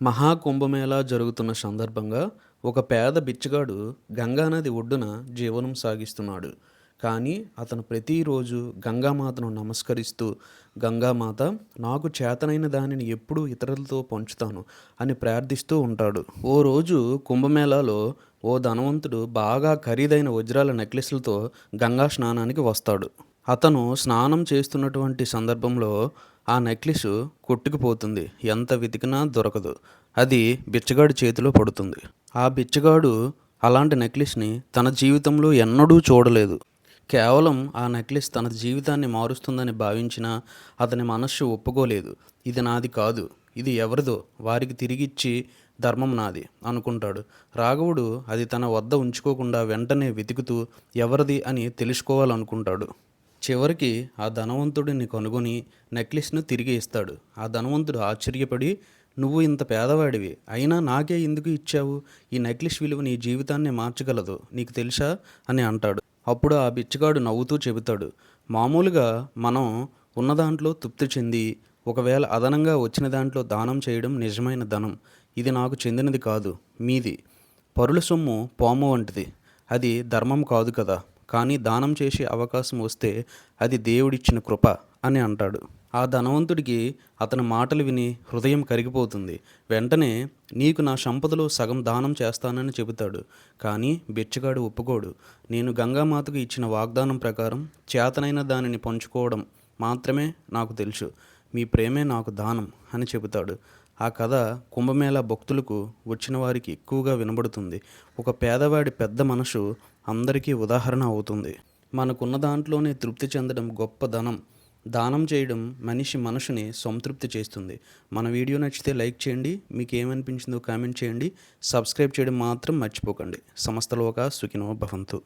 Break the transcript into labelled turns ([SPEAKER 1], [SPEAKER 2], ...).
[SPEAKER 1] మహాకుంభమేళా జరుగుతున్న సందర్భంగా ఒక పేద బిచ్చగాడు గంగానది ఒడ్డున జీవనం సాగిస్తున్నాడు. కానీ అతను ప్రతిరోజు గంగామాతను నమస్కరిస్తూ, గంగామాత, నాకు చేతనైన దానిని ఎప్పుడూ ఇతరులతో పంచుతాను అని ప్రార్థిస్తూ ఉంటాడు. ఓ రోజు కుంభమేళాలో ఓ ధనవంతుడు బాగా ఖరీదైన వజ్రాల నెక్లెస్లతో గంగా స్నానానికి వస్తాడు. అతను స్నానం చేస్తున్నటువంటి సందర్భంలో ఆ నెక్లెస్ కొట్టుకుపోతుంది. ఎంత వెతికినా దొరకదు. అది బిచ్చగాడి చేతిలో పడుతుంది. ఆ బిచ్చగాడు అలాంటి నెక్లెస్ని తన జీవితంలో ఎన్నడూ చూడలేదు. కేవలం ఆ నెక్లెస్ తన జీవితాన్ని మారుస్తుందని భావించినా అతని మనస్సు ఒప్పుకోలేదు. ఇది నాది కాదు, ఇది ఎవరిదో, వారికి తిరిగిచ్చి ధర్మం నాది అనుకుంటాడు. రాఘవుడు అది తన వద్ద ఉంచుకోకుండా వెంటనే వెతుకుతూ ఎవరిది అని తెలుసుకోవాలనుకుంటాడు. చివరికి ఆ ధనవంతుడిని కనుగొని నెక్లెస్ను తిరిగి ఇస్తాడు. ఆ ధనవంతుడు ఆశ్చర్యపడి, నువ్వు ఇంత పేదవాడివి, అయినా నాకే ఎందుకు ఇచ్చావు? ఈ నెక్లెస్ విలువ నీ జీవితాన్ని మార్చగలదు, నీకు తెలుసా అని అంటాడు. అప్పుడు ఆ బిచ్చగాడు నవ్వుతూ చెబుతాడు, మామూలుగా మనం ఉన్న దాంట్లో తృప్తి చెంది ఒకవేళ అదనంగా వచ్చిన దాంట్లో దానం చేయడం నిజమైన ధనం. ఇది నాకు చెందినది కాదు, మీది. పరుల సొమ్ము పాము వంటిది, అది ధర్మం కాదు కదా. కానీ దానం చేసే అవకాశం వస్తే అది దేవుడిచ్చిన కృప అని అంటాడు. ఆ ధనవంతుడికి అతని మాటలు విని హృదయం కరిగిపోతుంది. వెంటనే నీకు నా సంపదలో సగం దానం చేస్తానని చెబుతాడు. కానీ బిచ్చగాడు ఒప్పుకోడు. నేను గంగామాతకు ఇచ్చిన వాగ్దానం ప్రకారం చేతనైన దానిని పంచుకోవడం మాత్రమే నాకు తెలుసు. మీ ప్రేమే నాకు దానం అని చెబుతాడు. ఆ కథ కుంభమేళా భక్తులకు వచ్చిన వారికి ఎక్కువగా వినబడుతుంది. ఒక పేదవాడి పెద్ద మనసు అందరికీ ఉదాహరణ అవుతుంది. మనకున్న దాంట్లోనే తృప్తి చెందడం గొప్ప ధనం. దానం చేయడం మనిషి మనసుని సంతృప్తి చేస్తుంది. మన వీడియో నచ్చితే లైక్ చేయండి. మీకు ఏమనిపించిందో కామెంట్ చేయండి. సబ్స్క్రైబ్ చేయడం మాత్రం మర్చిపోకండి. సమస్తలోక సుఖినో భవంతు.